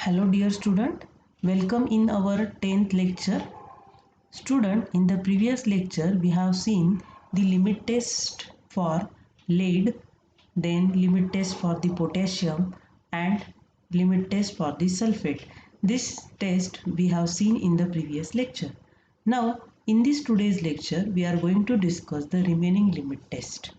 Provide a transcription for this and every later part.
Hello dear student, welcome in our 10th lecture. Student, in the previous lecture we have seen the limit test for lead, then limit test for the potassium and limit test for the sulfate. This test we have seen in the previous lecture. Now in this today's lecture we are going to discuss the remaining limit test.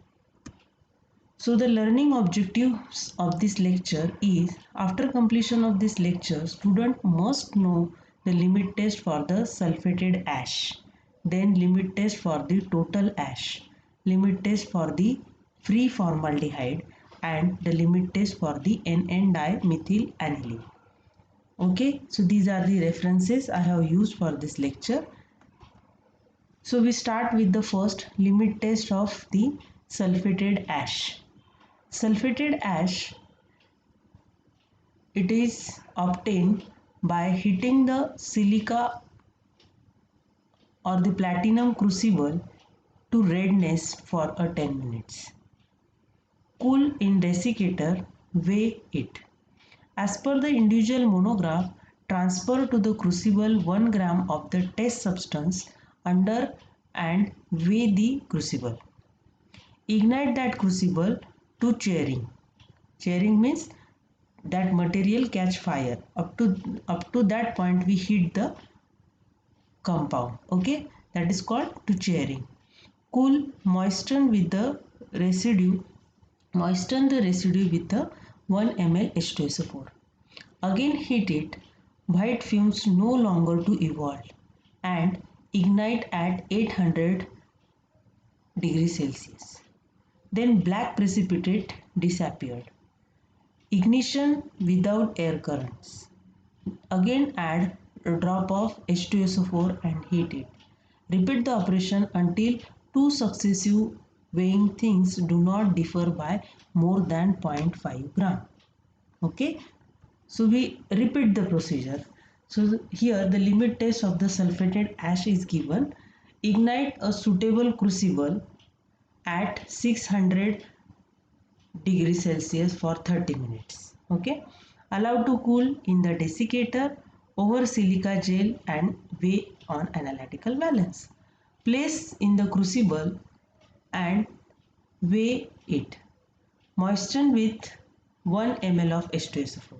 So the learning objectives of this lecture is, after completion of this lecture, student must know the limit test for the sulfated ash, then limit test for the total ash, limit test for the free formaldehyde and the limit test for the NN-dimethyl aniline. Okay, so these are the references I have used for this lecture. So we start with the first limit test of the sulfated ash. Sulfated ash, it is obtained by heating the silica or the platinum crucible to redness for 10 minutes. Cool in desiccator, weigh it. As per the individual monograph, transfer to the crucible 1 gram of the test substance under and weigh the crucible. Ignite that crucible to charring. Charring means that material catch fire. Up to that point we heat the compound. Okay, that is called to charring. Cool, moisten with the residue. Moisten the residue with the 1 ml H2SO4. Again heat it. White fumes no longer to evolve and ignite at 800 degrees Celsius. Then black precipitate disappeared. Ignition without air currents. Again add a drop of H2SO4 and heat it. Repeat the operation until two successive weighing things do not differ by more than 0.5 gram. Okay, so we repeat the procedure. So here the limit test of the sulfated ash is given. Ignite a suitable crucible at 600 degrees Celsius for 30 minutes. Okay, allow to cool in the desiccator over silica gel and weigh on analytical balance. Place in the crucible and weigh it. Moisten with 1 ml of H2SO4.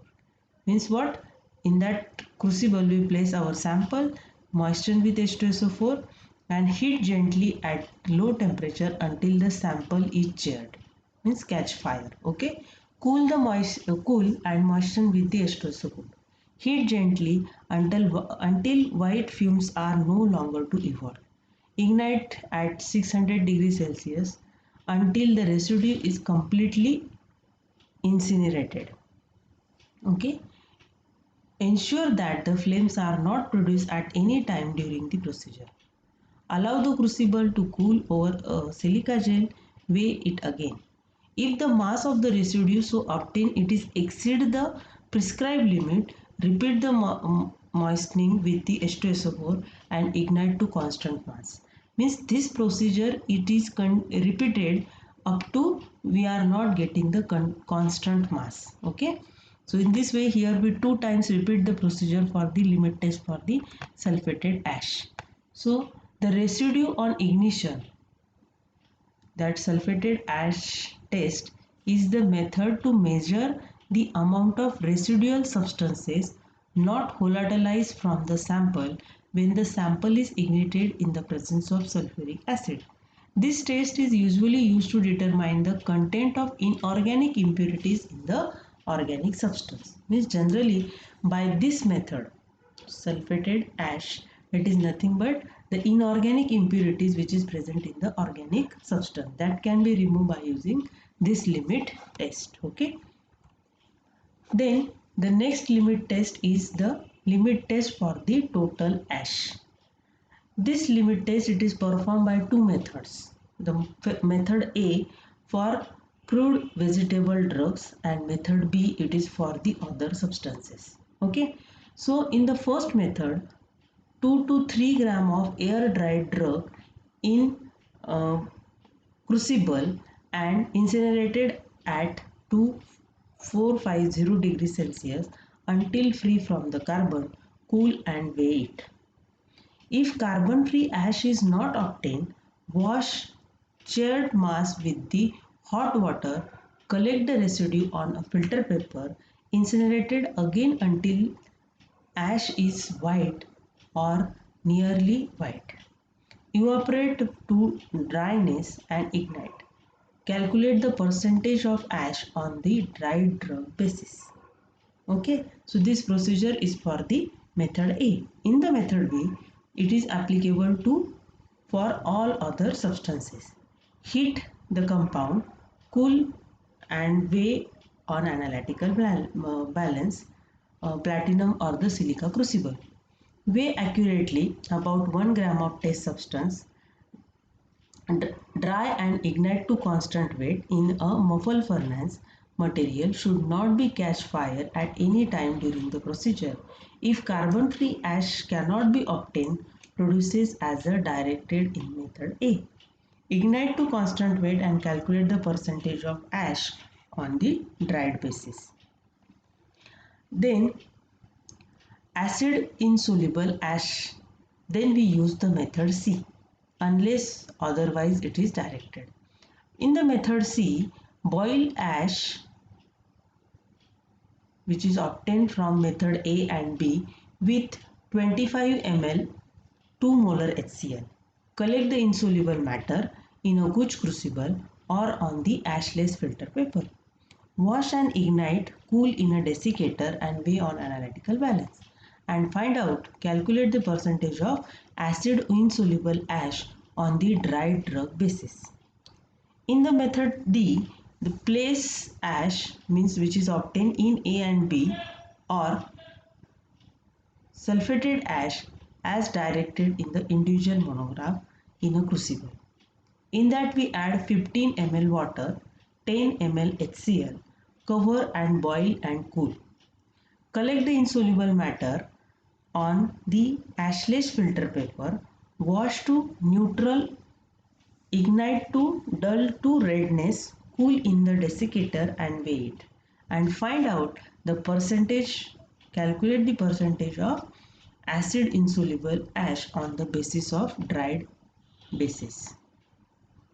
Means what? In that crucible we place our sample, moisten with H2SO4 and heat gently at low temperature until the sample is charred. Means catch fire. Okay, cool and moisten with the H2SO4. Heat gently until white fumes are no longer to evolve. Ignite at 600 degrees Celsius until the residue is completely incinerated. Okay, ensure that the flames are not produced at any time during the procedure. Allow the crucible to cool over a silica gel. Weigh it again. If the mass of the residue so obtained it is exceed the prescribed limit, repeat the moistening with the H2SO4 and ignite to constant mass. Means this procedure it is repeated up to we are not getting the constant mass. Okay. So in this way here we 2 times repeat the procedure for the limit test for the sulfated ash. So the residue on ignition, that sulfated ash test is the method to measure the amount of residual substances not volatilized from the sample when the sample is ignited in the presence of sulfuric acid. This test is usually used to determine the content of inorganic impurities in the organic substance. Means generally by this method, sulfated ash, it is nothing but the inorganic impurities which is present in the organic substance that can be removed by using this limit test. Okay, then the next limit test is the limit test for the total ash. This limit test it is performed by two methods. The method A for crude vegetable drugs and method B it is for the other substances. Okay, so in the first method 2 to 3 gram of air dried drug in crucible and incinerated at 2450 degrees Celsius until free from the carbon, cool and weigh it. If carbon-free ash is not obtained, wash charred mass with the hot water, collect the residue on a filter paper, incinerate it again until ash is white or nearly white. Evaporate to dryness and ignite. Calculate the percentage of ash on the dried drug basis. Okay, so this procedure is for the method A. In the method B, it is applicable to for all other substances. Heat the compound, cool and weigh on analytical balance, platinum or the silica crucible. Weigh accurately about 1 gram of test substance, dry and ignite to constant weight in a muffle furnace. Material should not be catch fire at any time during the procedure. If carbon-free ash cannot be obtained, produces as a directed in method A. Ignite to constant weight and calculate the percentage of ash on the dried basis. Then acid insoluble ash. Then we use the method C unless otherwise it is directed. In the method C, boil ash which is obtained from method A and B with 25 ml 2 molar HCl. Collect the insoluble matter in a Gooch crucible or on the ashless filter paper. Wash and ignite, cool in a desiccator and weigh on analytical balance. And find out, calculate the percentage of acid insoluble ash on the dried drug basis. In the method D, the place ash means which is obtained in A and B or sulfated ash as directed in the individual monograph in a crucible. In that we add 15 ml water, 10 ml HCl, cover and boil and cool. Collect the insoluble matter on the ashless filter paper, wash to neutral, ignite to dull to redness, cool in the desiccator and weigh it. And find out the percentage, calculate the percentage of acid insoluble ash on the basis of dried basis.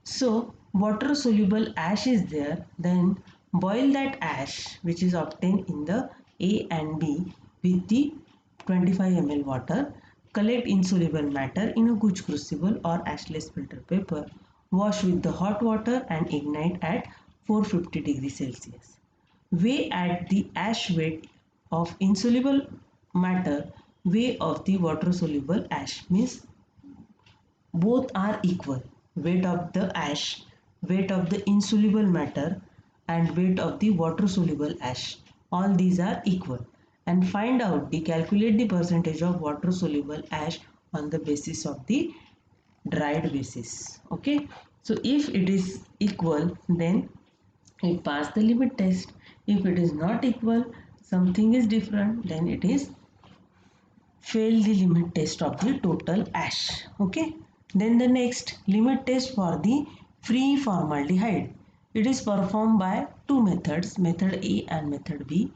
So water soluble ash is there, then boil that ash which is obtained in the A and B with the 25 ml water, collect insoluble matter in a Gooch crucible or ashless filter paper, wash with the hot water and ignite at 450 degrees Celsius. Weigh at the ash weight of insoluble matter, weigh of the water soluble ash means both are equal. Weight of the ash, weight of the insoluble matter and weight of the water soluble ash. All these are equal. And find out the calculate the percentage of water soluble ash on the basis of the dried basis. Okay. So if it is equal, then it pass the limit test. If it is not equal, something is different, then it is fail the limit test of the total ash. Okay. Then the next limit test for the free formaldehyde. It is performed by two methods, method A and method B.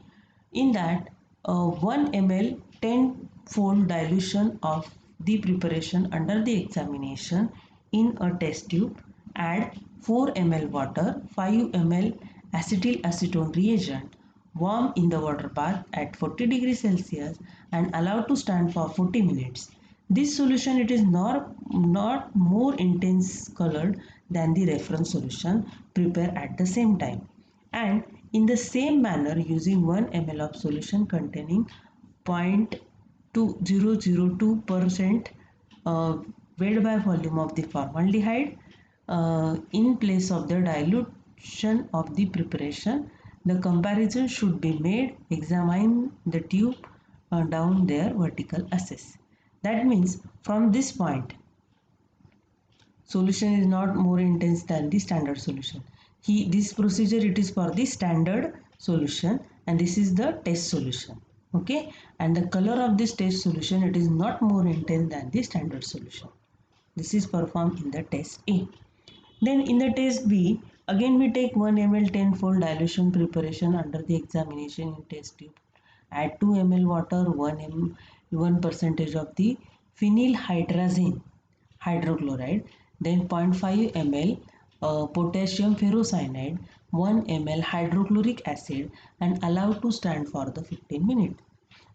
In that 1 ml 10-fold dilution of the preparation under the examination in a test tube. Add 4 ml water, 5 ml acetyl acetone reagent. Warm in the water bath at 40 degrees Celsius and allowed to stand for 40 minutes. This solution it is not more intense colored than the reference solution prepared at the same time. And in the same manner using 1 ml of solution containing 0.2002% weight by volume of the formaldehyde in place of the dilution of the preparation. The comparison should be made, examine the tube down their vertical axis. That means from this point, solution is not more intense than the standard solution. This procedure it is for the standard solution and this is the test solution. Okay, and the color of this test solution it is not more intense than the standard solution. This is performed in the test A. Then in the test B, again we take 1 ml 10-fold dilution preparation under the examination in test tube Add 2 ml water, 1 percentage of the phenylhydrazine hydrochloride, then 0.5 ml potassium ferrocyanide, 1 ml hydrochloric acid, and allow to stand for the 15 minutes.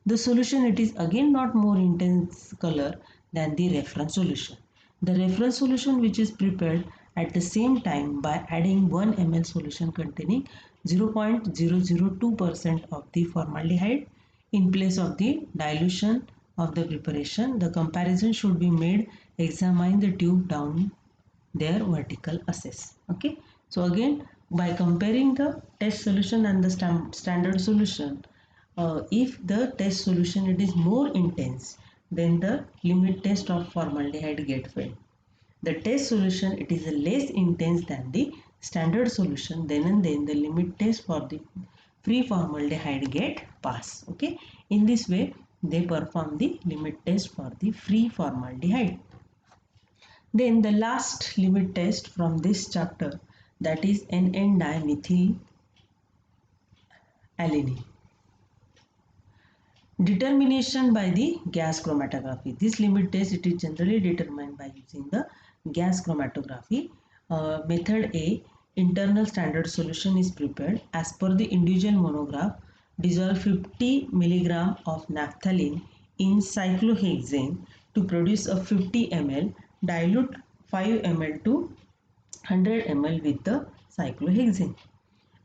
The solution, it is again not more intense color than the reference solution. The reference solution, which is prepared at the same time by adding 1 ml solution containing 0.002% of the formaldehyde in place of the dilution of the preparation. The comparison should be made. Examine the tube down their vertical axis. Okay, so again, by comparing the test solution and the standard solution, if the test solution it is more intense, then the limit test of formaldehyde get failed. The test solution it is less intense than the standard solution, then and then the limit test for the free formaldehyde get pass. Okay, in this way they perform the limit test for the free formaldehyde. Then the last limit test from this chapter, that is NN-dimethyl alanine. Determination by the gas chromatography. This limit test it is generally determined by using the gas chromatography. Method A, internal standard solution is prepared. As per the individual monograph, dissolve 50 mg of naphthalene in cyclohexane to produce a 50 ml, dilute 5 ml to 100 ml with the cyclohexane.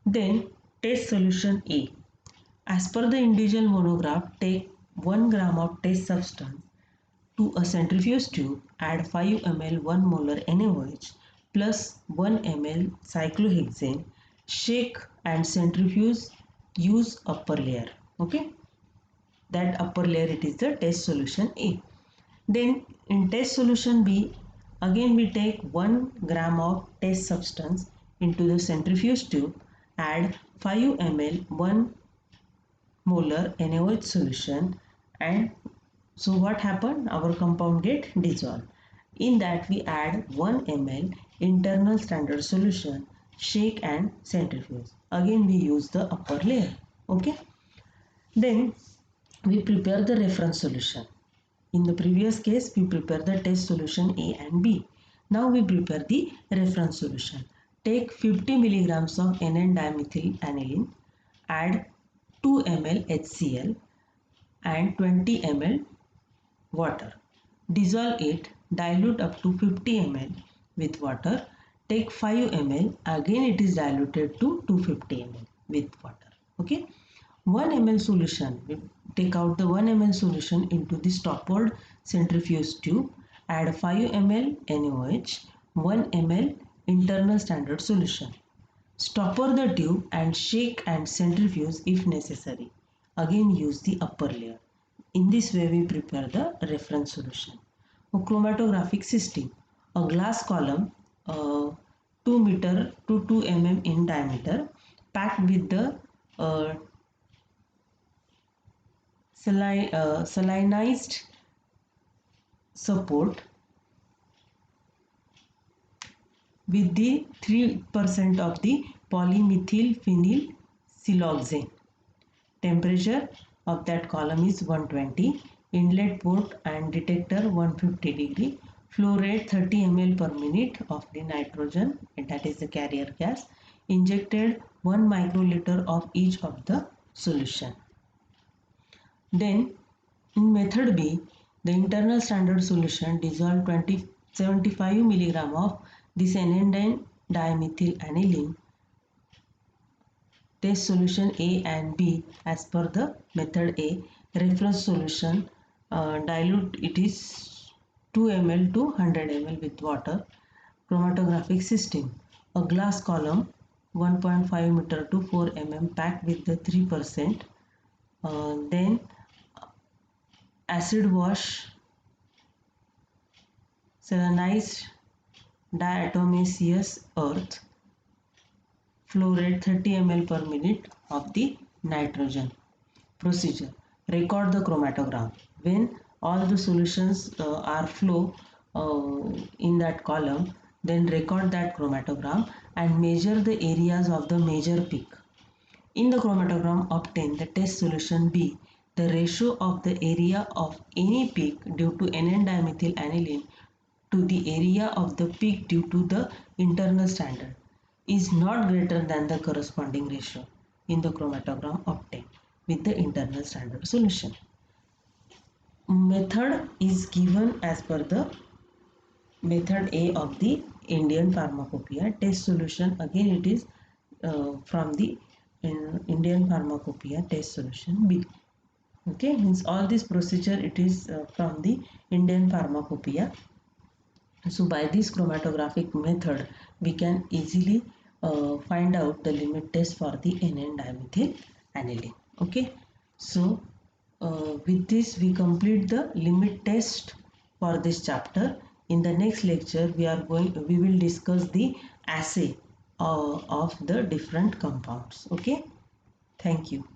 Then test solution A. As per the individual monograph, take 1 gram of test substance to a centrifuge tube, add 5 ml 1 molar NaOH plus 1 ml cyclohexane, shake and centrifuge, use upper layer. Okay, that upper layer it is the test solution A. Then in test solution B, again we take 1 gram of test substance into the centrifuge tube, add 5 ml 1 molar NaOH solution, and so what happened, our compound get dissolved. In that we add 1 ml internal standard solution, shake and centrifuge. Again we use the upper layer. Okay, then we prepare the reference solution. In the previous case we prepare the test solution A and B. Now we prepare the reference solution. Take 50 milligrams of NN-dimethyl aniline, add 2 ml HCl and 20 ml water. Dissolve it, dilute up to 50 ml with water. Take 5 ml, again it is diluted to 250 ml with water. Okay, 1 ml solution, we take out the 1 ml solution into the stoppered centrifuge tube, add 5 ml NaOH, 1 ml internal standard solution. Stopper the tube and shake and centrifuge if necessary. Again use the upper layer. In this way we prepare the reference solution. A chromatographic system. A glass column 2 meter to 2 mm in diameter, packed with the salinized support with the 3% of the polymethyl phenyl siloxane. Temperature of that column is 120. Inlet port and detector 150 degree. Flow rate 30 ml per minute of the nitrogen, that is the carrier gas. Injected 1 microliter of each of the solution. Then in method B, the internal standard solution dissolve 75 mg of this NN-dimethyl aniline. Test solution A and B as per the method A. Reference solution, dilute it is 2 ml to 100 ml with water. Chromatographic system, a glass column 1.5 meter to 4 mm packed with the 3%. Then acid wash salinized diatomaceous earth. Flow rate 30 ml per minute of the nitrogen. Procedure, record the chromatogram. When all the solutions are flow in that column, then record that chromatogram and measure the areas of the major peak. In the chromatogram obtained, the test solution B, the ratio of the area of any peak due to N,N-dimethyl aniline to the area of the peak due to the internal standard is not greater than the corresponding ratio in the chromatogram obtained with the internal standard solution. Method is given as per the method A of the Indian Pharmacopoeia. Test solution again it is from the Indian Pharmacopoeia test solution B. Okay, means all this procedure it is from the Indian Pharmacopoeia. So by this chromatographic method we can easily find out the limit test for the N,N-dimethyl aniline. Okay, so with this we complete the limit test for this chapter. In the next lecture we will discuss the assay of the different compounds. Okay, thank you.